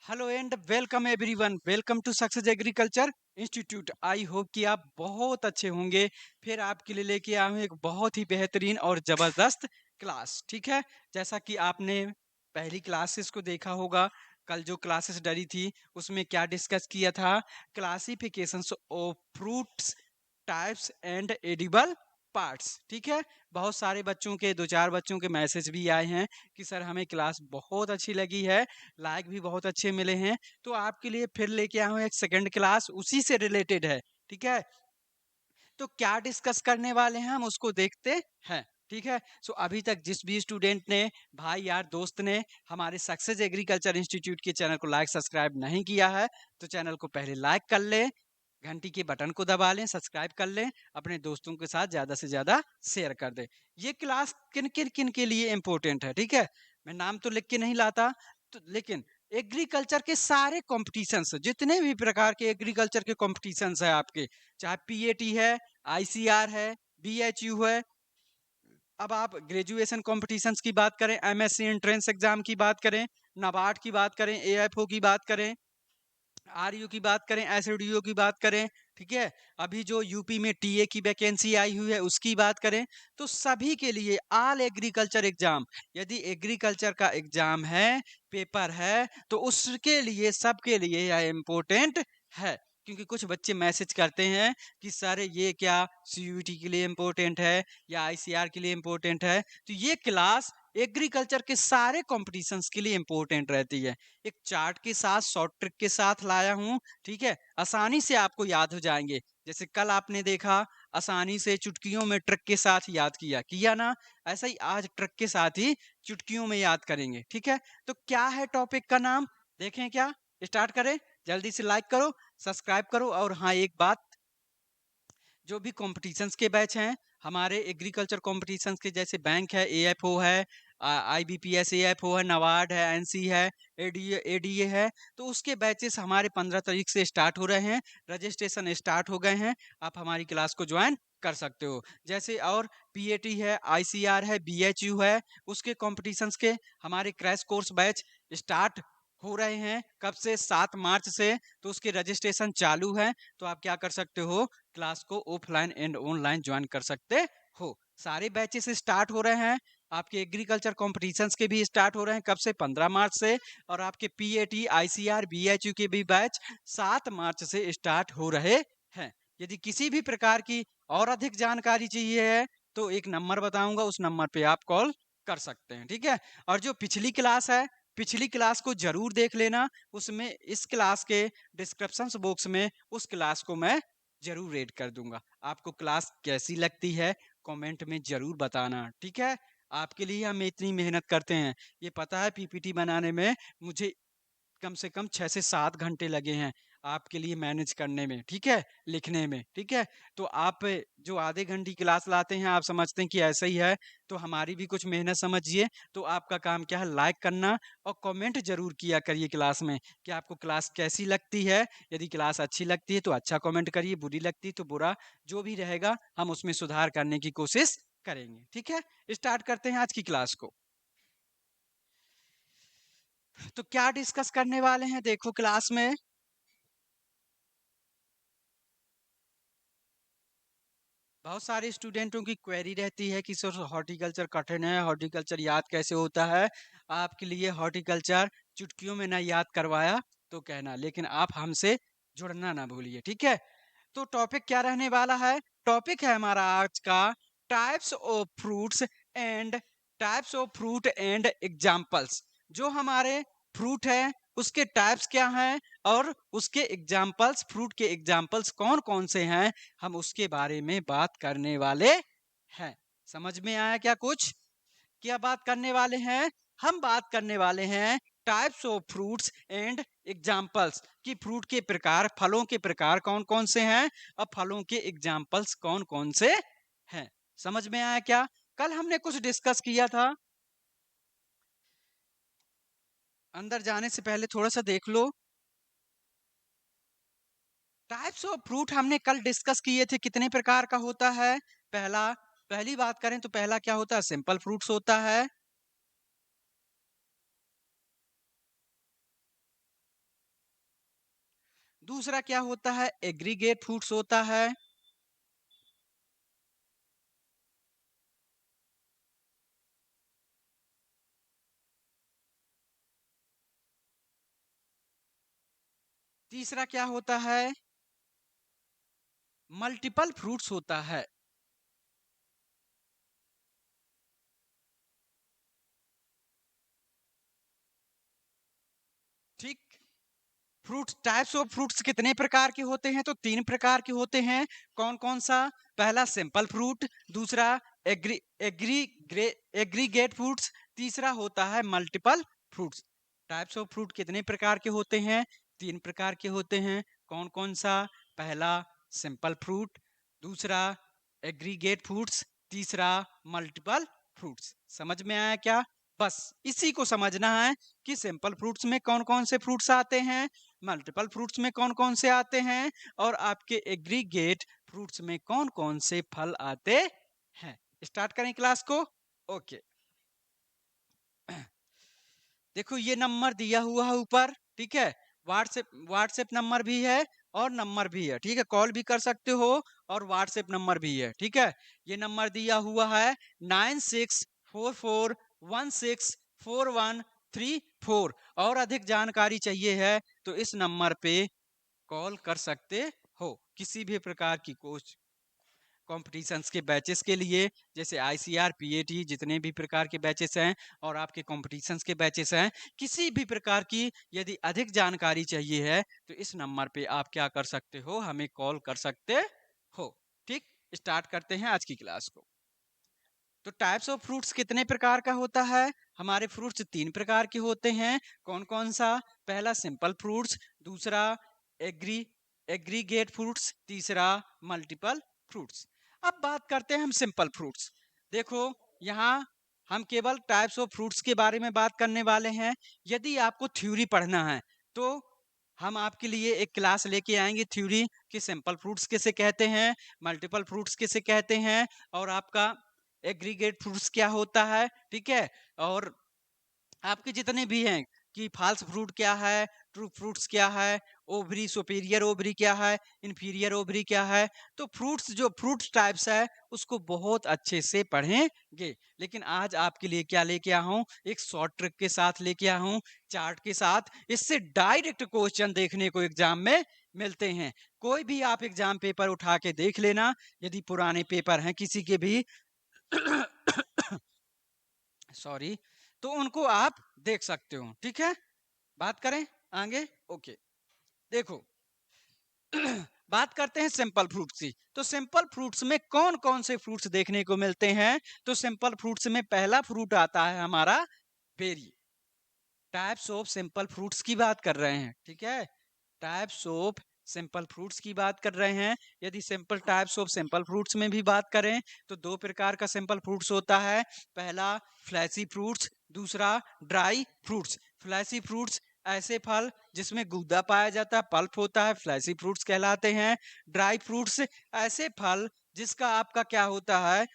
Hello and welcome everyone, welcome to Success Agriculture Institute. I hope कि आप बहुत अच्छे होंगे। फिर आपके लिए लेके आया हूँ एक बहुत ही बेहतरीन और जबरदस्त क्लास। ठीक है, जैसा कि आपने पहली क्लासेस को देखा होगा, कल जो क्लासेस डली थी उसमें क्या डिस्कस किया था? Classifications of fruits, types and edible parts. ठीक है, बहुत सारे बच्चों के, दो चार बच्चों के मैसेज भी आए हैं कि सर हमें क्लास बहुत अच्छी लगी है, लाइक भी बहुत अच्छे मिले हैं। तो आपके लिए फिर लेके आया हूँ एक सेकंड क्लास, उसी से रिलेटेड है। ठीक है, तो क्या डिस्कस करने वाले हैं हम उसको देखते हैं। ठीक है, सो अभी तक जिस भी स्टूडेंट ने, भाई यार दोस्त ने हमारे सक्सेस एग्रीकल्चर इंस्टीट्यूट के चैनल को लाइक सब्सक्राइब नहीं किया है तो चैनल को पहले लाइक कर ले, घंटी के बटन को दबा लें, सब्सक्राइब कर लें, अपने दोस्तों के साथ ज्यादा से ज्यादा शेयर कर दें। ये क्लास किन किन किन के लिए इंपॉर्टेंट है? ठीक है, मैं नाम तो लिख के नहीं लाता, तो लेकिन एग्रीकल्चर के सारे कॉम्पिटिशन्स, जितने भी प्रकार के एग्रीकल्चर के कॉम्पिटिशन्स है आपके, चाहे पीएटी है, आईसीआर है, बीएचयू है, अब आप ग्रेजुएशन कॉम्पिटिशन्स की बात करें, एमएससी एंट्रेंस एग्जाम की बात करें, नाबार्ड की बात करें, एएफओ की बात करें, आरयू की बात करें, एसडीओ की बात करें, ठीक है, अभी जो यूपी में टीए की वैकेंसी आई हुई है उसकी बात करें, तो सभी के लिए ऑल एग्रीकल्चर एग्जाम, यदि एग्रीकल्चर का एग्जाम है, पेपर है, तो उसके लिए, सबके लिए यह इम्पोर्टेंट है। क्योंकि कुछ बच्चे मैसेज करते हैं कि सर ये क्या सीयूईटी के लिए इम्पोर्टेंट है या आईसीआर के लिए इम्पोर्टेंट है। तो ये क्लास एग्रीकल्चर के सारे कॉम्पिटिशन्स के लिए इम्पोर्टेंट रहती है। एक चार्ट के साथ, शॉर्ट ट्रिक के साथ लाया हूं। ठीक है, आसानी से आपको याद हो जाएंगे। जैसे कल आपने देखा, आसानी से चुटकियों में ट्रिक के साथ याद किया किया ना, ऐसा ही आज ट्रिक के साथ ही चुटकियों में याद करेंगे। ठीक है, तो क्या है टॉपिक का नाम, देखें क्या, स्टार्ट करें। जल्दी से लाइक करो, सब्सक्राइब करो। और हाँ, एक बात, जो भी कॉम्पिटिशन्स के बैच हैं हमारे एग्रीकल्चर कॉम्पिटिशन्स के, जैसे बैंक है, एएफओ है, आईबीपीएस एएफओ है, नबार्ड है, एनसी है, एडीए है, तो उसके बैचेस हमारे 15 तारीख से स्टार्ट हो रहे हैं। रजिस्ट्रेशन स्टार्ट हो गए हैं, आप हमारी क्लास को ज्वाइन कर सकते हो। जैसे और पीएटी है, आईसीआर है, बीएचयू है, उसके कॉम्पिटिशन्स के हमारे क्रैश कोर्स बैच स्टार्ट हो रहे हैं। कब से? 7 मार्च से। तो उसके रजिस्ट्रेशन चालू है, तो आप क्या कर सकते हो, क्लास को ऑफलाइन एंड ऑनलाइन ज्वाइन कर सकते हो। सारे बैचेस स्टार्ट हो रहे हैं, आपके एग्रीकल्चर कॉम्पिटिशन्स के भी स्टार्ट हो रहे हैं। कब से? 15 मार्च से। और आपके पीएटी, आईसीआर, बीएचयू के भी बैच 7 मार्च से स्टार्ट हो रहे हैं। यदि किसी भी प्रकार की और अधिक जानकारी चाहिए है तो एक नंबर बताऊंगा, उस नंबर पे आप कॉल कर सकते हैं। ठीक है, और जो पिछली क्लास है, पिछली क्लास को जरूर देख लेना। उसमें, इस क्लास के डिस्क्रिप्शन बॉक्स में उस क्लास को मैं जरूर रेड कर दूंगा। आपको क्लास कैसी लगती है कमेंट में जरूर बताना। ठीक है, आपके लिए हम इतनी मेहनत करते हैं, ये पता है पीपीटी बनाने में मुझे कम से कम 6 से 7 घंटे लगे हैं आपके लिए मैनेज करने में। ठीक है, लिखने में। ठीक है, तो आप जो आधे घंटे क्लास लाते हैं, आप समझते हैं कि ऐसा ही है, तो हमारी भी कुछ मेहनत समझिए। तो आपका काम क्या है, लाइक करना और कमेंट जरूर किया करिए क्लास में कि आपको क्लास कैसी लगती है। यदि क्लास अच्छी लगती है तो अच्छा कमेंट करिए, बुरी लगती है तो बुरा, जो भी रहेगा हम उसमें सुधार करने की कोशिश करेंगे। ठीक है, स्टार्ट करते हैं आज की क्लास को। तो क्या डिस्कस करने वाले हैं देखो क्लास में। बहुत सारे स्टूडेंटों की क्वेरी रहती है कि सर हॉर्टिकल्चर कठिन है, हॉर्टिकल्चर याद कैसे होता है। आपके लिए हॉर्टिकल्चर चुटकियों में ना याद करवाया तो कहना, लेकिन आप हमसे जुड़ना ना भूलिए। ठीक है, तो टॉपिक क्या रहने वाला है? टॉपिक है हमारा आज का types of fruits and, types of fruit and examples. जो हमारे फ्रूट है उसके टाइप्स क्या हैं और उसके एग्जाम्पल्स, फ्रूट के एग्जाम्पल्स कौन कौन से हैं, हम उसके बारे में बात करने वाले हैं। समझ में आया क्या कुछ? क्या बात करने वाले हैं? हम बात करने वाले हैं types of fruits and examples, कि फ्रूट के प्रकार, फलों के प्रकार कौन कौन से हैं और फलों के एग्जाम्पल्स कौन कौन से हैं। समझ में आया क्या? कल हमने कुछ डिस्कस किया था, अंदर जाने से पहले थोड़ा सा देख लो। टाइप्स ऑफ फ्रूट हमने कल डिस्कस किए थे, कितने प्रकार का होता है। पहला, पहली बात करें तो पहला क्या होता है, सिंपल फ्रूट्स होता है। दूसरा क्या होता है, एग्रीगेट फ्रूट्स होता है। तीसरा क्या होता है, मल्टीपल फ्रूट्स होता है। ठीक। फ्रूट्स, टाइप्स ऑफ फ्रूट्स कितने प्रकार के होते हैं, तो 3 प्रकार के होते हैं। कौन कौन सा, पहला सिंपल फ्रूट, दूसरा एग्री एग्री ग्रे एग्रीगेट फ्रूट्स, तीसरा होता है multiple fruits. Types of fruit कितने प्रकार के होते हैं, 3 प्रकार के होते हैं। कौन कौन सा, पहला सिंपल फ्रूट, दूसरा एग्रीगेट फ्रूट्स, तीसरा मल्टीपल फ्रूट्स। समझ में आया क्या? बस इसी को समझना है कि सिंपल फ्रूट्स में कौन कौन से फ्रूट्स आते हैं, मल्टीपल फ्रूट्स में कौन कौन से आते हैं, और आपके एग्रीगेट फ्रूट्स में कौन कौन से फल आते हैं। स्टार्ट करें क्लास को। ओके। देखो ये नंबर दिया हुआ है ऊपर, ठीक है। व्हाट्सएप व्हाट्सएप नंबर भी है और नंबर भी है, ठीक है। कॉल भी कर सकते हो और व्हाट्सएप नंबर भी है, ठीक है। ये नंबर दिया हुआ है 9644164134। और अधिक जानकारी चाहिए है तो इस नंबर पे कॉल कर सकते हो। किसी भी प्रकार की कोच कॉम्पिटिशन्स के बैचेस के लिए, जैसे आईसीआर, पीएटी, जितने भी प्रकार के बैचेस हैं और आपके कॉम्पिटिशन्स के बैचेस हैं, किसी भी प्रकार की यदि अधिक जानकारी चाहिए है तो इस नंबर पे आप क्या कर सकते हो, हमें कॉल कर सकते हो। ठीक। स्टार्ट करते हैं आज की क्लास को। तो टाइप्स ऑफ फ्रूट्स कितने प्रकार का होता है, हमारे फ्रूट्स 3 प्रकार के होते हैं। कौन कौन सा, पहला सिंपल फ्रूट्स, दूसरा एग्री एग्रीगेट फ्रूट्स, तीसरा मल्टीपल फ्रूट्स। अब बात करते हैं हम सिंपल फ्रूट्स। देखो यहाँ हम केवल टाइप्स ऑफ फ्रूट्स के बारे में बात करने वाले हैं। यदि आपको थ्योरी पढ़ना है तो हम आपके लिए एक क्लास लेके आएंगे थ्योरी कि सिंपल फ्रूट्स किसे कहते हैं, मल्टीपल फ्रूट्स किसे कहते हैं, और आपका एग्रीगेट फ्रूट्स क्या होता है, ठीक है। और आपके जितने भी हैं कि फाल्स फ्रूट क्या है, ट्रू फ्रूट्स क्या है, ओवरी सुपीरियर ओवरी क्या है, इन्फीरियर ओवरी क्या है। तो फ्रूट्स, जो फ्रूट टाइप्स है उसको बहुत अच्छे से पढ़ेंगे। लेकिन आज आपके लिए क्या लेके आया हूँ, एक शॉर्ट ट्रिक के साथ लेके आया हूँ, चार्ट के साथ। इससे डायरेक्ट क्वेश्चन देखने को एग्जाम में मिलते हैं। कोई भी आप एग्जाम पेपर उठा के देख लेना, यदि पुराने पेपर हैं किसी के भी सॉरी, तो उनको आप देख सकते हो, ठीक है। बात करें आगे। ओके। देखो बात करते हैं सिंपल फ्रूट्स की। तो सिंपल फ्रूट्स में कौन कौन से फ्रूट्स देखने को मिलते हैं, तो सिंपल फ्रूट्स में पहला फ्रूट आता है हमारा berry. Types of simple fruits की बात कर रहे हैं, ठीक है। टाइप्स ऑफ सिंपल फ्रूट्स की बात कर रहे हैं। यदि simple types of simple fruits में भी बात करें तो 2 प्रकार का सिंपल फ्रूट्स होता है। पहला फ्लैशी फ्रूट्स, दूसरा ड्राई फ्रूट्स। फ्लैशी फ्रूट्स ऐसे फल जिसमें गूदा पाया जाता है, पल्प होता है, फ्लैशी फ्रूट्स कहलाते हैं। ड्राई फ्रूट्स ऐसे फल जिसका आपका क्या होता है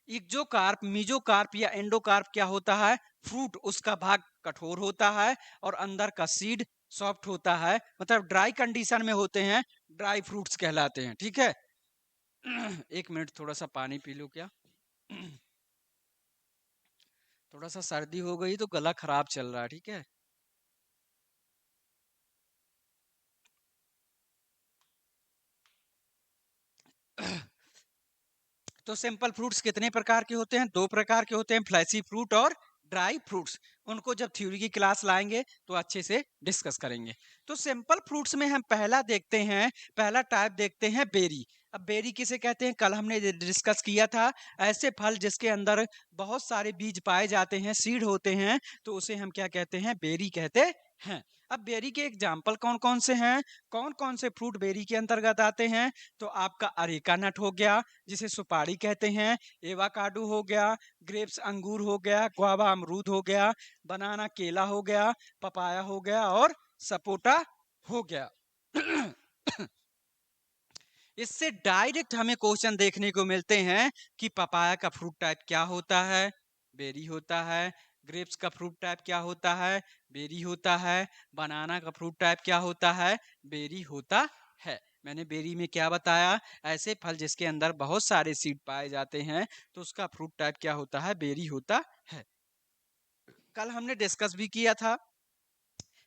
इक्जोकार्प, मीजोकार्प या एंडोकार्प क्या होता है, फ्रूट उसका भाग कठोर होता है और अंदर का सीड सॉफ्ट होता है, मतलब ड्राई कंडीशन में होते हैं, ड्राई फ्रूट्स कहलाते हैं, ठीक है। एक मिनट, थोड़ा सा पानी पी लो क्या। थोड़ा सा सर्दी हो गई तो गला खराब चल रहा है, ठीक है। तो सिंपल फ्रूट्स कितने प्रकार के होते हैं, 2 प्रकार के होते हैं, फ्लैशी फ्रूट और ड्राई फ्रूट्स। उनको जब थ्योरी की क्लास लाएंगे तो अच्छे से डिस्कस करेंगे। तो सिंपल फ्रूट्स में हम पहला देखते हैं, पहला टाइप देखते हैं बेरी। अब बेरी किसे कहते हैं, कल हमने डिस्कस किया था। ऐसे फल जिसके अंदर बहुत सारे बीज पाए जाते हैं, सीड होते हैं, तो उसे हम क्या कहते हैं, बेरी कहते हैं। अब बेरी के एग्जाम्पल कौन कौन से हैं, कौन कौन से फ्रूट बेरी के अंतर्गत आते हैं, तो आपका अरेका नट हो गया जिसे सुपारी कहते हैं, एवाकाडो हो गया, ग्रेप्स अंगूर हो गया, गुआवा अमरूद हो गया, बनाना केला हो गया, पपाया हो गया और सपोटा हो गया। इससे डायरेक्ट हमें क्वेश्चन देखने को मिलते हैं कि पपाया का फ्रूट टाइप क्या होता है, बेरी होता है। ग्रेप्स का फ्रूट टाइप क्या होता है, बेरी होता है। बनाना का फ्रूट टाइप क्या होता है? बेरी होता है। मैंने बेरी में क्या बताया? ऐसे फल जिसके अंदर बहुत सारे सीड पाए जाते हैं, तो उसका फ्रूट टाइप क्या होता है? बेरी होता है। कल हमने डिस्कस भी किया था।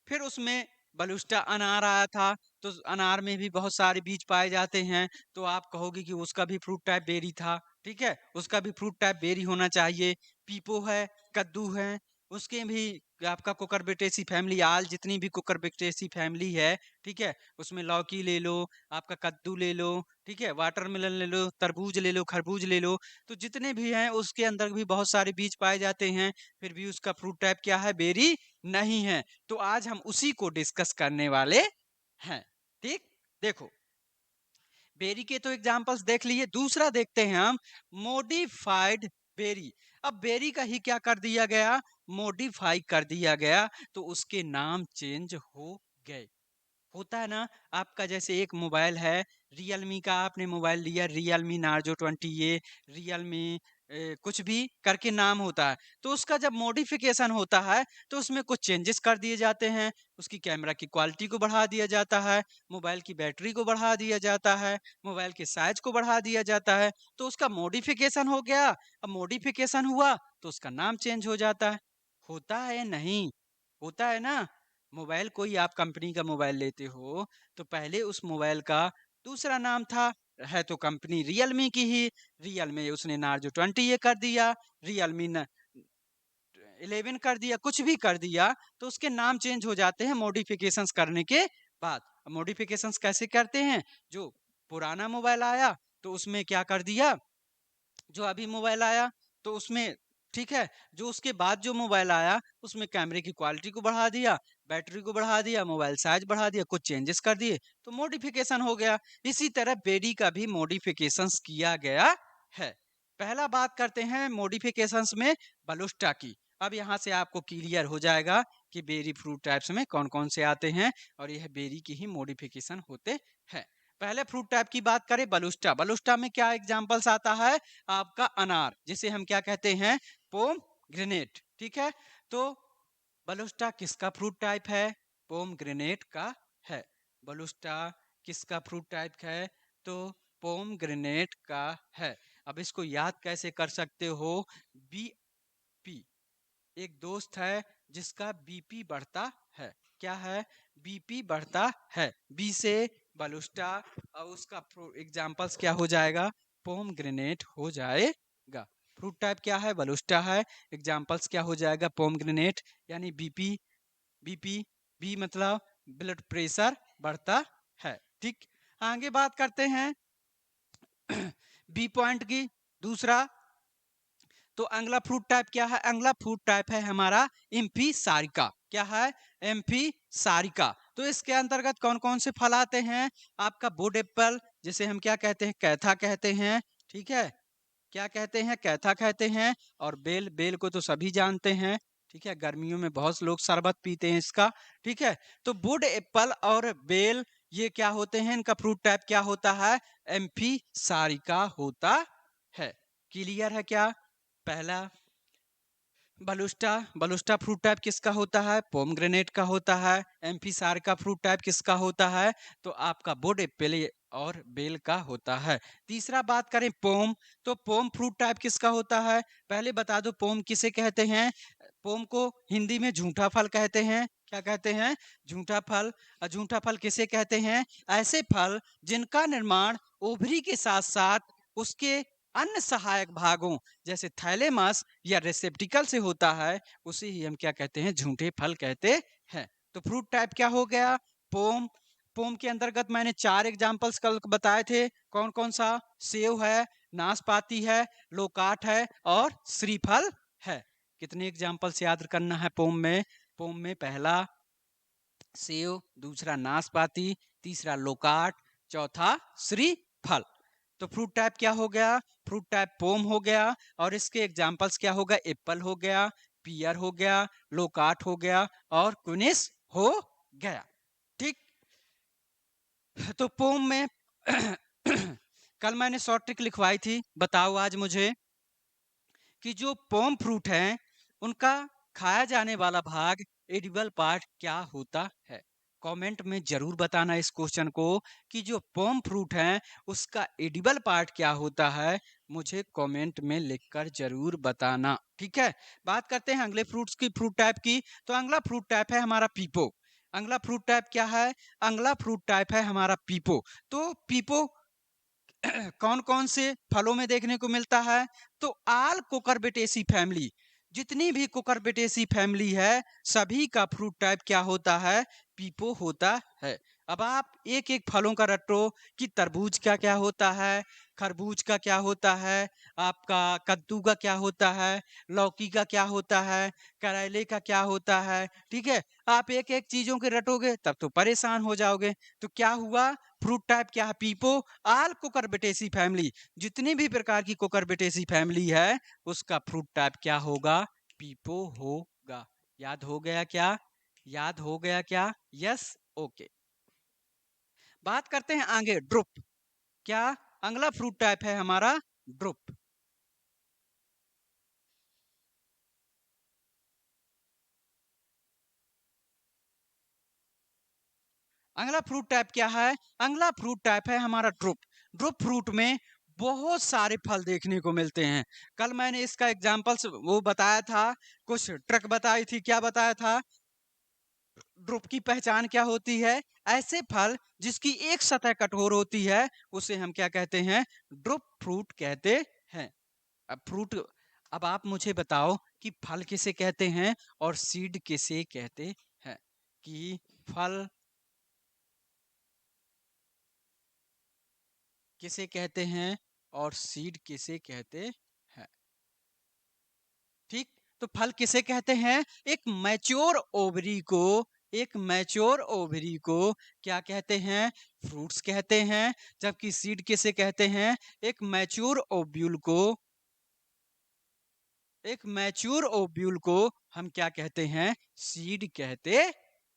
फिर उसमें बलुस्टा अनार आया था, तो अनार में भी बहुत सारे बीज पाए जाते हैं, तो आप कहोगे कि उसका भी फ्रूट टाइप बेरी था। ठीक है, उसका भी फ्रूट टाइप बेरी होना चाहिए। पीपो है, कद्दू है, उसके भी आपका कुकुरबिटेसी फैमिली, आल जितनी भी कुकुरबिटेसी फैमिली है, ठीक है, उसमें लौकी ले लो, आपका कद्दू ले लो, ठीक है, वाटरमेलन ले लो, तरबूज ले लो, खरबूज ले लो, तो जितने भी हैं उसके अंदर भी बहुत सारे बीज पाए जाते हैं, फिर भी उसका फ्रूट टाइप क्या है? बेरी नहीं है। तो आज हम उसी को डिस्कस करने वाले हैं। ठीक, देखो, बेरी के तो एग्जांपल्स देख लिए, दूसरा देखते हैं हम मॉडिफाइड बेरी। अब बेरी का ही क्या कर दिया गया? मॉडिफाई कर दिया गया, तो उसके नाम चेंज हो गए। होता है ना, आपका जैसे एक मोबाइल है, रियलमी का आपने मोबाइल लिया, रियलमी नार्जो 20 ए, रियलमी कुछ भी करके नाम होता है, तो उसका जब मॉडिफिकेशन होता है तो उसमें कुछ चेंजेस कर दिए जाते हैं। उसकी कैमरा की क्वालिटी को बढ़ा दिया जाता है, मोबाइल की बैटरी को बढ़ा दिया जाता है, मोबाइल के साइज को बढ़ा दिया जाता है, तो उसका मॉडिफिकेशन हो गया। अब मॉडिफिकेशन हुआ तो उसका नाम चेंज हो जाता है। होता है नहीं? होता है ना। मोबाइल कोई आप कंपनी का मोबाइल लेते हो, तो पहले उस मोबाइल का दूसरा नाम था, है तो कंपनी रियलमी की ही, रियलमी उसने नार्जो 20 ये कर दिया, रियलमी 11 कर दिया, कुछ भी कर दिया, तो उसके नाम चेंज हो जाते हैं मॉडिफिकेशंस करने के बाद। मॉडिफिकेशंस कैसे करते हैं? जो पुराना मोबाइल आया तो उसमें क्या कर दिया, जो अभी मोबाइल आया तो उसमें, ठीक है, जो उसके बाद जो मोबाइल आया उसमें कैमरे की क्वालिटी को बढ़ा दिया, बैटरी को बढ़ा दिया, मोबाइल साइज बढ़ा दिया, कुछ चेंजेस कर दिए, तो मॉडिफिकेशन हो गया। इसी तरह बेरी का भी मॉडिफिकेशंस किया गया है। पहला बात करते हैं मॉडिफिकेशंस में बलुस्टा की। अब यहाँ से आपको क्लियर हो जाएगा कि बेरी फ्रूट टाइप्स में कौन कौन से आते हैं और यह बेरी की ही मॉडिफिकेशन होते हैं। पहले फ्रूट टाइप की बात करें, बलुस्टा। बलुस्टा में क्या एग्जांपल्स आता है? आपका अनार, जिसे हम क्या कहते हैं? Pomegranate. ठीक है, तो बलुस्टा किसका फ्रूट टाइप है? पोम ग्रेनेट का है। बलुस्टा किसका फ्रूट टाइप है? तो पोम ग्रेनेट का है। अब इसको याद कैसे कर सकते हो? बीपी, एक दोस्त है जिसका बीपी बढ़ता है। क्या है? बीपी बढ़ता है। बी से बलुस्टा, और उसका एग्जांपल्स क्या हो जाएगा? पोम ग्रेनेट हो जाएगा। फ्रूट टाइप क्या है? बलुस्टा है। एग्जांपल्स क्या हो जाएगा? पोम ग्रेनेट, यानी बीपी। बीपी, बी मतलब ब्लड प्रेशर बढ़ता है। ठीक, आगे बात करते हैं बी पॉइंट की। दूसरा, तो अगला फ्रूट टाइप क्या है? अगला फ्रूट टाइप है हमारा एम्फी सारिका। क्या है? एम्फी सारिका। तो इसके अंतर्गत कौन कौन से फल आते हैं? आपका बोर्ड एप्पल, जिसे हम क्या कहते हैं? कैथा कहते हैं। ठीक है, क्या कहते हैं? कैथा कहते हैं। और बेल, बेल को तो सभी जानते हैं। ठीक है, गर्मियों में बहुत लोग शरबत पीते हैं इसका। ठीक है, तो वुड एप्पल और बेल, ये क्या होते हैं? इनका फ्रूट टाइप क्या होता है? एम्फी सारिका होता है। क्लियर है क्या? पहला बलुस्टा, बलुस्टा फ्रूट टाइप किसका होता है? पोमग्रेनेट का होता है। एम्फीसार का फ्रूट टाइप किसका होता है? तो आपका बोर्ड एप्पल और बेल का होता है। तीसरा बात करें पोम, तो पोम फ्रूट टाइप किसका होता है? पहले बता दो पोम किसे कहते हैं? पोम को हिंदी में झूठा फल कहते हैं। क्या कहते हैं? झूठा फल। और झूठा फल किसे कहते हैं? ऐसे फल जिनका निर्माण ओवरी के साथ साथ उसके अन्य सहायक भागों जैसे थैलेमस या रेसेप्टिकल से होता है, उसे ही हम क्या कहते हैं? झूठे फल कहते हैं। तो फ्रूट टाइप क्या हो गया? पोम। पोम के अंतर्गत मैंने 4 एग्जांपल्स कल बताए थे। कौन कौन सा? सेव है, नाशपाती है, लोकाट है और श्रीफल है। कितने एग्जांपल्स याद करना है पोम में? पोम में पहला सेव, दूसरा नाशपाती, तीसरा लोकाट, चौथा श्रीफल। तो फ्रूट टाइप क्या हो गया? फ्रूट टाइप पोम हो गया। और इसके एग्जांपल्स क्या हो गया? एप्पल हो गया, पियर हो गया, लोकाट हो गया और क्विनिस हो गया। ठीक, तो पोम में कल मैंने शॉर्ट ट्रिक लिखवाई थी, बताओ आज मुझे कि जो पोम फ्रूट है उनका खाया जाने वाला भाग एडिबल पार्ट क्या होता है? कमेंट में जरूर बताना इस क्वेश्चन को कि जो पॉम फ्रूट है उसका एडिबल पार्ट क्या होता है, मुझे कमेंट में लिखकर जरूर बताना। ठीक है, बात करते हैं अगले फ्रूट्स की, फ्रूट टाइप की। तो अगला फ्रूट टाइप है हमारा पीपो। अगला फ्रूट टाइप क्या है? अगला फ्रूट टाइप है हमारा पीपो। तो पीपो कौन कौन से फलों में देखने को मिलता है? तो आल कुकुरबिटेसी फैमिली, जितनी भी कुकुरबिटेसी फैमिली है सभी का फ्रूट टाइप क्या होता है? पीपो होता है। अब आप एक एक फलों का रटो कि तरबूज का क्या होता है, खरबूज का क्या होता है, आपका कद्दू का क्या होता है, लौकी का क्या होता है, करेले का क्या होता है। ठीक है, आप एक एक चीजों के रटोगे तब तो परेशान हो जाओगे। तो क्या हुआ? फ्रूट टाइप क्या है? पीपो। आल कुकुरबिटेसी फैमिली, जितनी भी प्रकार की कुकुरबिटेसी फैमिली है उसका फ्रूट टाइप क्या होगा? पीपो होगा। याद हो गया क्या? याद हो गया क्या? Yes, okay. बात करते हैं आगे ड्रुप। क्या? अगला फ्रूट टाइप है हमारा ड्रुप। अगला फ्रूट टाइप क्या है? अगला फ्रूट टाइप है हमारा ड्रुप। ड्रुप फ्रूट में बहुत सारे फल देखने को मिलते हैं। कल मैंने इसका एग्जाम्पल्स वो बताया था, कुछ ट्रिक बताई थी। क्या बताया था? ड्रुप की पहचान क्या होती है? ऐसे फल जिसकी एक सतह कठोर होती है उसे हम क्या कहते हैं? ड्रुप फ्रूट कहते हैं। अब फ्रूट, अब आप मुझे बताओ कि फल किसे कहते हैं और सीड किसे कहते हैं? कि फल किसे कहते हैं और सीड किसे कहते हैं? ठीक, तो फल किसे कहते हैं? एक मैच्योर ओवरी को, एक मैच्योर ओवरी को क्या कहते हैं? फ्रूट्स कहते हैं। जबकि सीड किसे कहते हैं? एक मैच्योर ओव्यूल को, एक मैच्योर ओव्यूल को हम क्या कहते हैं? सीड कहते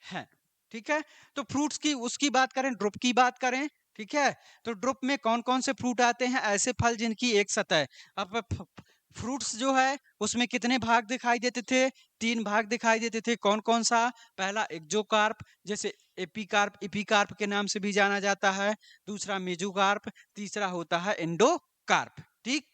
हैं। ठीक है, तो फ्रूट्स की उसकी बात करें, ड्रुप की बात करें। ठीक है, तो ड्रुप में कौन कौन से फ्रूट आते हैं? ऐसे फल जिनकी एक सतह है। अब फ्रूट्स जो है उसमें कितने भाग दिखाई देते थे? तीन भाग दिखाई देते थे। कौन कौन सा? पहला एक्जोकार्प, जैसे एपिकार्प, इपिकार्प के नाम से भी जाना जाता है। दूसरा मेजोकार्प, तीसरा होता है एंडोकार्प। ठीक,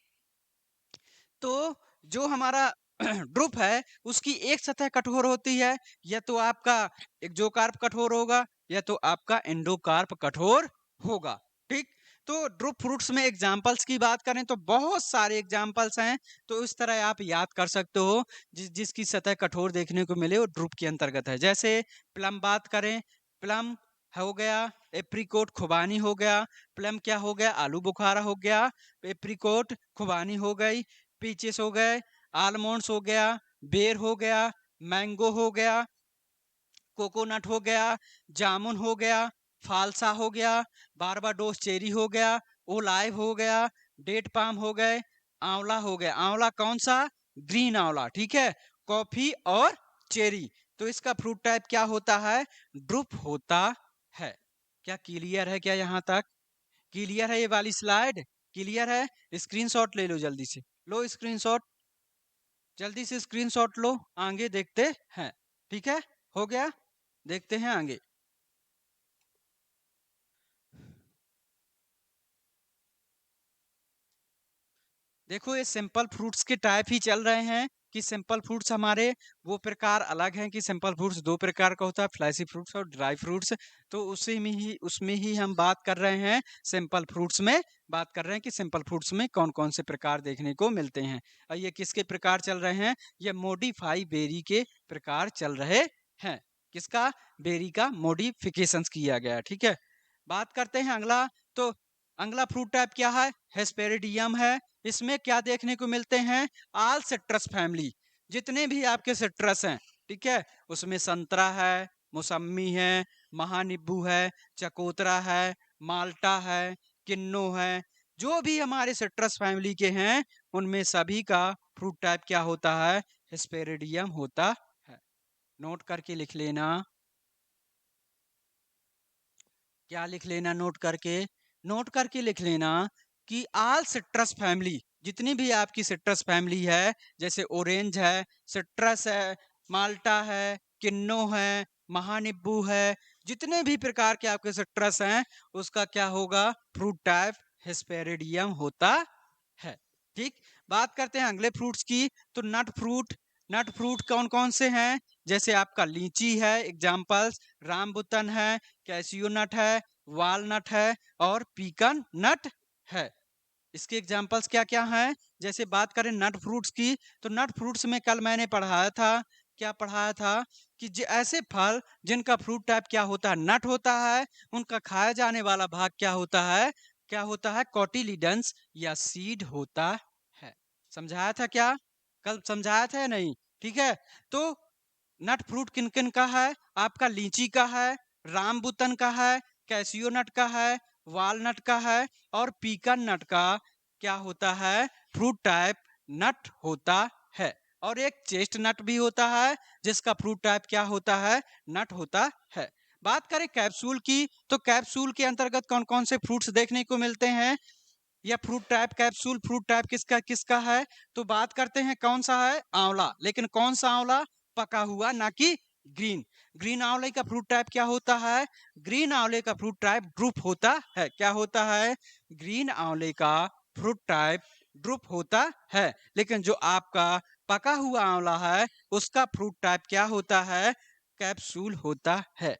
तो जो हमारा ड्रुप है उसकी एक सतह कठोर होती है, या तो आपका एक्जोकार्प कठोर होगा या तो आपका एंडोकार्प कठोर होगा। ठीक, तो ड्रुप फ्रूट्स में एग्जाम्पल्स की बात करें तो बहुत सारे एग्जाम्पल्स हैं। तो इस तरह आप याद कर सकते हो, जिसकी सतह कठोर देखने को मिले वो ड्रुप के अंतर्गत है। जैसे प्लम बात करें, प्लम हो गया, एप्रिकोट खुबानी हो गया। प्लम क्या हो गया? आलू बुखारा हो गया। एप्रिकोट खुबानी हो गई। पीचेस हो गए, आलमंड्स हो गया, बेर हो गया, मैंगो हो गया, कोकोनट हो गया, जामुन हो गया, फालसा हो गया, बारबाडोस चेरी हो गया, ओलाइव हो गया, डेट पाम हो गए, आंवला हो गया। आंवला कौन सा? ग्रीन आंवला। ठीक है, कॉफी और चेरी। तो इसका फ्रूट टाइप क्या होता है? ड्रुप होता है। क्या क्लियर है क्या यहाँ तक? क्लियर है ये वाली स्लाइड? क्लियर है? स्क्रीनशॉट ले लो जल्दी से, लो स्क्रीनशॉट, जल्दी से स्क्रीनशॉट लो। आगे देखते हैं। ठीक है, हो गया, देखते हैं आगे। देखो ये सिंपल फ्रूट्स के टाइप ही चल रहे हैं कि सिंपल फ्रूट्स हमारे वो प्रकार अलग हैं कि सिंपल फ्रूट्स दो प्रकार का होता है, फ्लैशी फ्रूट्स और ड्राई फ्रूट्स। तो उसी में ही उसमें ही हम बात कर रहे हैं, सिंपल फ्रूट्स में बात कर रहे हैं कि सिंपल फ्रूट्स में कौन कौन से प्रकार देखने को मिलते हैं। और ये किसके प्रकार चल रहे हैं? ये मोडिफाई बेरी के प्रकार चल रहे हैं। किसका? बेरी का मॉडिफिकेशन किया गया है। ठीक है, बात करते हैं अगला। तो अगला फ्रूट टाइप क्या है? हेस्पेरिडियम है। इसमें क्या देखने को मिलते हैं? आल सिट्रस फैमिली, जितने भी आपके सिट्रस हैं। ठीक है, उसमें संतरा है, मौसम्मी है, महानींबू है, चकोतरा है, माल्टा है, किन्नो है। जो भी हमारे सिट्रस फैमिली के हैं उनमें सभी का फ्रूट टाइप क्या होता है? हेस्पेरिडियम होता है। नोट करके लिख लेना। क्या लिख लेना नोट करके? नोट करके लिख लेना कि आल सिट्रस फैमिली, जितनी भी आपकी सिट्रस फैमिली है, जैसे ऑरेंज है, सिट्रस है, माल्टा है, किन्नो है, महानिब्बू है, जितने भी प्रकार के आपके सिट्रस हैं उसका क्या होगा, फ्रूट टाइप हेस्पेरिडियम होता है। ठीक, बात करते हैं अगले फ्रूट्स की। तो नट फ्रूट, नट फ्रूट कौन कौन से हैं, जैसे आपका लीची है, एग्जाम्पल्स रामबुतन है, कैसियो नट है, वालनट है और पीकन नट है। इसके एग्जाम्पल्स क्या क्या हैं, जैसे बात करें नट फ्रूट्स की, तो नट फ्रूट्स में कल मैंने पढ़ाया था, क्या पढ़ाया था कि ऐसे फल जिनका फ्रूट टाइप क्या होता है, नट होता है, उनका खाया जाने वाला भाग क्या होता है, क्या होता है, कोटिलिडन्स या सीड होता है। समझाया था क्या, कल समझाया था या नहीं? ठीक है, तो नट फ्रूट किन किन का है, आपका लीची का है, रामबुतन का है, कैसियो नट का है, वालनट का है और पीकन नट का क्या होता है, फ्रूट टाइप नट होता है। और एक चेस्ट नट भी होता है जिसका फ्रूट टाइप क्या होता है, नट होता है। बात करें कैप्सूल की, तो कैप्सूल के अंतर्गत कौन कौन से फ्रूट्स देखने को मिलते हैं, या fruit type capsule fruit type किसका किसका है, तो बात करते हैं कौन सा है, आंवला, लेकिन कौन सा आंवला, पका हुआ ना कि ग्रीन। ग्रीन आंवले का फ्रूट टाइप क्या होता है, ग्रीन आंवले का फ्रूट टाइप ड्रूप होता है, क्या होता है, ग्रीन आंवले का फ्रूट टाइप ड्रूप होता है। लेकिन जो आपका पका हुआ आंवला है उसका फ्रूट टाइप क्या होता है, कैप्सूल होता है।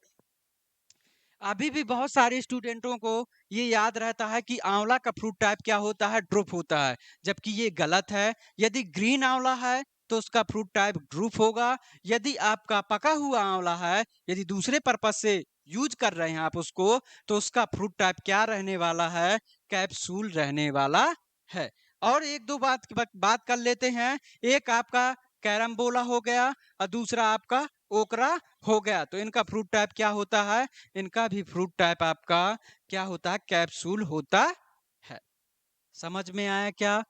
अभी भी बहुत सारे स्टूडेंटों को ये याद रहता है कि आंवला का फ्रूट टाइप क्या होता है, ड्रूप होता है, जबकि ये गलत है। यदि ग्रीन आंवला है तो उसका फ्रूट टाइप ड्रूप होगा। यदि आपका पका हुआ आंवला है, यदि दूसरे पर्पज से यूज कर रहे हैं आप उसको, तो उसका फ्रूट टाइप क्या रहने वाला है, कैप्सूल रहने वाला है। और एक दो बात कर लेते हैं। एक आपका कैरम्बोला हो गया और दूसरा आपका ओकरा हो गया, तो इनका फ्रूट टाइप क्या होता है, इनका भी फ्रूट टाइप आपका क्या होता है, कैप्सूल होता है। समझ में आया क्या,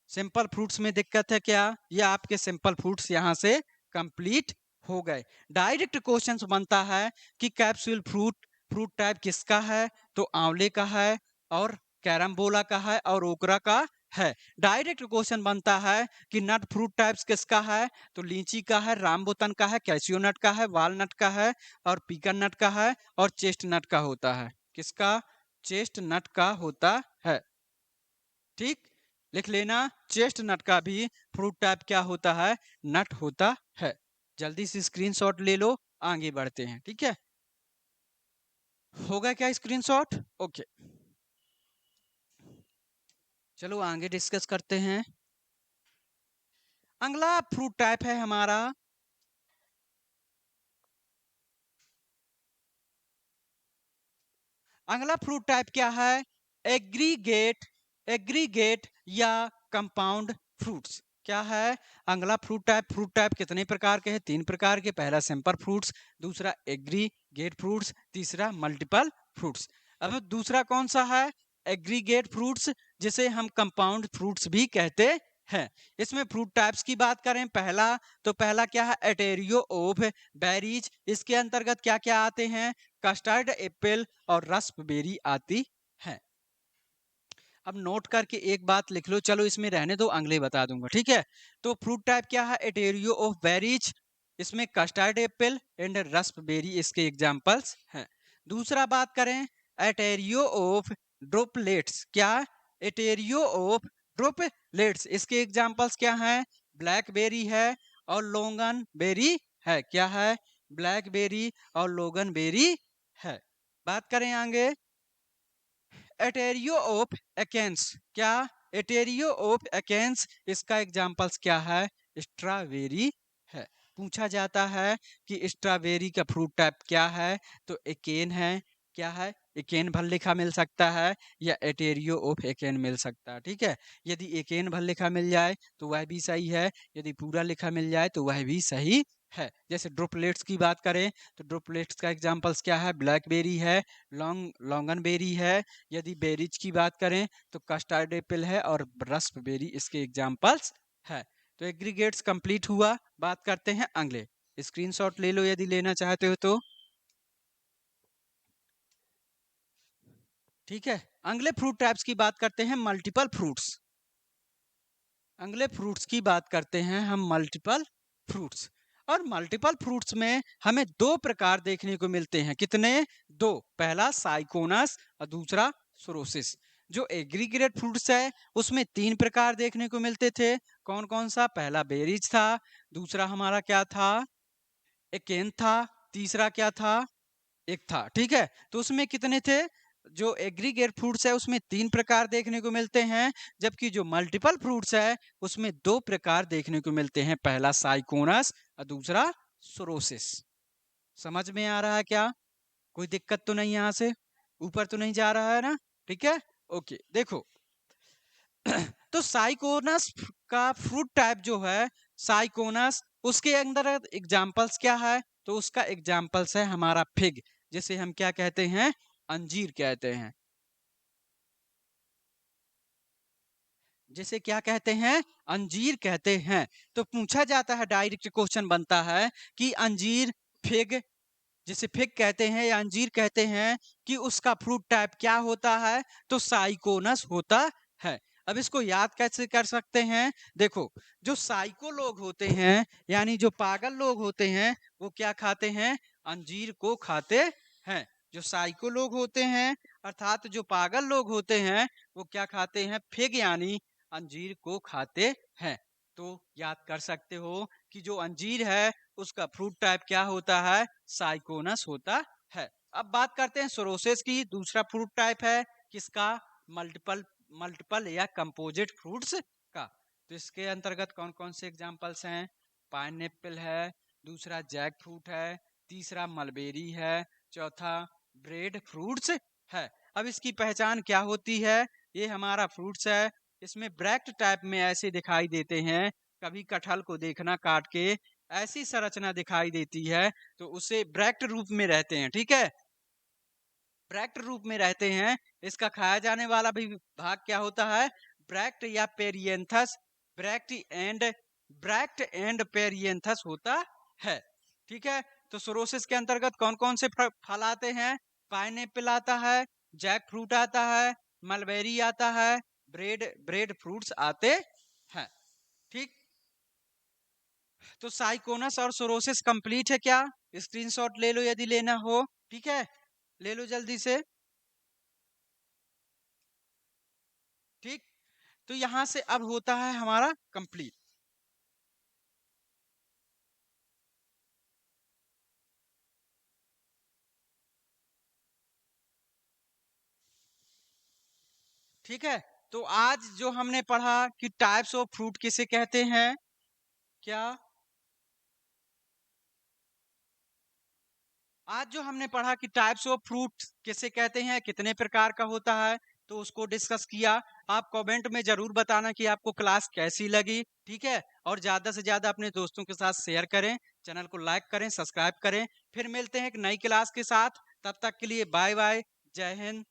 सिंपल फ्रूट्स में दिक्कत है क्या, या आपके सिंपल फ्रूट्स यहाँ से कंप्लीट हो गए। डायरेक्ट क्वेश्चन बनता है कि कैप्सूल फ्रूट फ्रूट टाइप किसका है, तो आंवले का है और कैरम्बोला का है और ओकरा का है। डायरेक्ट क्वेश्चन बनता है कि नट फ्रूट टाइप्स किसका है, तो लीची का है, रामबुतन का है, कैसियो नट का है, वालनट का है और पीकन नट का है और चेस्ट नट का होता है, किसका, चेस्ट नट का होता है। ठीक, लिख लेना, चेस्ट नट का भी फ्रूट टाइप क्या होता है, नट होता है। जल्दी से स्क्रीनशॉट ले लो, आगे बढ़ते हैं। ठीक है, होगा क्या स्क्रीनशॉट, ओके। चलो आगे डिस्कस करते हैं। अगला फ्रूट टाइप है हमारा, अगला फ्रूट टाइप क्या है, एग्रीगेट, एग्रीगेट या कंपाउंड फ्रूट्स। क्या है अगला फ्रूट टाइप कितने प्रकार के हैं, तीन प्रकार के, पहला सिंपल फ्रूट्स, दूसरा एग्रीगेट फ्रूट्स, तीसरा मल्टीपल फ्रूट्स। अब दूसरा कौन सा है, एग्रीगेट फ्रूट्स, जिसे हम कंपाउंड फ्रूट्स भी कहते हैं। इसमें फ्रूट टाइप्स की बात करें, पहला, तो पहला क्या है, एटेरियो ऑफ बेरीज, इसके अंतर्गत क्या क्या आते हैं, कस्टर्ड एप्पल और रस्पबेरी आती है। अब नोट करके एक बात लिख लो, चलो इसमें रहने दो, अगले बता दूंगा, ठीक है। तो फ्रूट टाइप क्या है, एटेरियो ऑफ बेरीज, इसमें कस्टर्ड एप्पल एंड रस्पबेरी इसके एग्जांपल्स हैं। दूसरा बात करें, एटेरियो ऑफ ड्रोपलेट्स, क्या, एटेरियो ऑफ ड्रोपलेट्स, इसके एग्जांपल्स क्या हैं, ब्लैकबेरी है और लोगन बेरी है, क्या है, ब्लैकबेरी और लोगन बेरी है। बात करें आगे, एटेरियो ऑफ एकेंस, क्या, एटेरियो ऑफ एकेंस, इसका एग्जांपल्स क्या है, स्ट्रॉबेरी है। पूछा जाता है कि स्ट्रॉबेरी का फ्रूट टाइप क्या है, तो एकेन है, क्या है, एकेन भल लिखा मिल सकता है या एटेरियो ऑफ एकेन मिल सकता है। ठीक है, यदि एकेन भल लिखा मिल जाए तो वह भी सही है, यदि पूरा लिखा मिल जाए तो वह भी सही है। जैसे ड्रोपलेट्स की बात करें, तो ड्रोपलेट्स का एग्जांपल्स क्या है, ब्लैकबेरी है, लॉन्गन बेरी है। यदि बेरीज की बात करें तो कस्टर्ड एप्पल है और रस्पबेरी इसके एग्जांपल्स है। तो एग्रीगेट्स कंप्लीट हुआ। बात करते हैं अगले, स्क्रीनशॉट ले लो यदि लेना चाहते हो तो। ठीक है, अगले फ्रूट टाइप्स की बात करते हैं, मल्टीपल फ्रूट्स। अगले फ्रूट्स की बात करते हैं हम, मल्टीपल फ्रूट्स। और मल्टीपल फ्रूट्स में हमें दो प्रकार देखने को मिलते हैं। कितने? दो। पहला साइकोनस और दूसरा सोरोसिस। जो एग्रीगेट फ्रूट्स है उसमें तीन प्रकार देखने को मिलते थे। कौन कौन सा? पहला बेरीज था, दूसरा हमारा क्या था? एकेन था, तीसरा क्या था? एक था। ठीक है, तो उसमें कितने थे? जो एग्रीगेट फ्रूट्स है उसमें तीन प्रकार देखने को मिलते हैं, जबकि जो मल्टीपल फ्रूट्स है उसमें दो प्रकार देखने को मिलते हैं। पहला साइकोनस और दूसरा सोरोसिस। समझ में आ रहा है क्या? कोई दिक्कत तो नहीं? यहाँ से ऊपर तो नहीं जा रहा है ना? ठीक है, ओके। देखो, तो साइकोनस का फ्रूट टाइप जो है साइकोनस, उसके अंदर एग्जाम्पल्स क्या है? तो उसका एग्जाम्पल्स है हमारा फिग, जिसे हम क्या कहते हैं? अंजीर कहते हैं। जिसे क्या कहते हैं? अंजीर कहते हैं। तो पूछा जाता है, डायरेक्ट क्वेश्चन बनता है कि अंजीर, फिग, जिसे फिग कहते हैं या अंजीर कहते हैं, कि उसका फ्रूट टाइप क्या होता है? तो साइकोनस होता है। अब इसको याद कैसे कर सकते हैं? देखो, जो साइको लोग होते हैं यानी जो पागल लोग होते हैं, वो क्या खाते हैं? अंजीर को खाते हैं। जो साइको लोग होते हैं अर्थात जो पागल लोग होते हैं, वो क्या खाते हैं? फिग यानी अंजीर को खाते हैं। तो याद कर सकते हो कि जो अंजीर है उसका फ्रूट टाइप क्या होता है? साइकोनस होता है। अब बात करते हैं सोरोसिस की। दूसरा फ्रूट टाइप है किसका? मल्टीपल मल्टीपल या कंपोजिट फ्रूट्स का। तो इसके अंतर्गत कौन कौन से एग्जांपल्स हैं? पाइनएप्पल है, दूसरा जैक फ्रूट है, तीसरा मलबेरी है, चौथा ब्रेड फ्रूट्स है। अब इसकी पहचान क्या होती है? ये हमारा फ्रूट्स है, इसमें ब्रैक्ट टाइप में ऐसे दिखाई देते हैं। कभी कटहल को देखना काट के, ऐसी संरचना दिखाई देती है, तो उसे ब्रैक्ट रूप में रहते हैं। ठीक है, ब्रैक्ट रूप में रहते हैं। इसका खाया जाने वाला भी भाग क्या होता है? ब्रैक्ट या पेरियंथस। ब्रैक्ट एंड ब्रैक्ट एंड पेरियंथस होता है। ठीक है, तो सोरोसिस के अंतर्गत कौन कौन से फल आते हैं? पाइनएप्पल आता है, जैक फ्रूट आता है, मलबेरी आता है, ब्रेड ब्रेड फ्रूट्स आते हैं। ठीक, तो साइकोनस और सोरोसिस कंप्लीट है क्या? स्क्रीनशॉट ले लो यदि लेना हो। ठीक है, ले लो जल्दी से। ठीक, तो यहां से अब होता है हमारा कंप्लीट। ठीक है, तो आज जो हमने पढ़ा कि टाइप्स ऑफ फ्रूट किसे कहते हैं, क्या? आज जो हमने पढ़ा कि टाइप्स ऑफ फ्रूट किसे कहते हैं, कितने प्रकार का होता है, तो उसको डिस्कस किया। आप कमेंट में जरूर बताना कि आपको क्लास कैसी लगी। ठीक है, और ज्यादा से ज्यादा अपने दोस्तों के साथ शेयर करें, चैनल को लाइक करें, सब्सक्राइब करें। फिर मिलते हैं एक नई क्लास के साथ। तब तक के लिए बाय बाय, जय हिंद।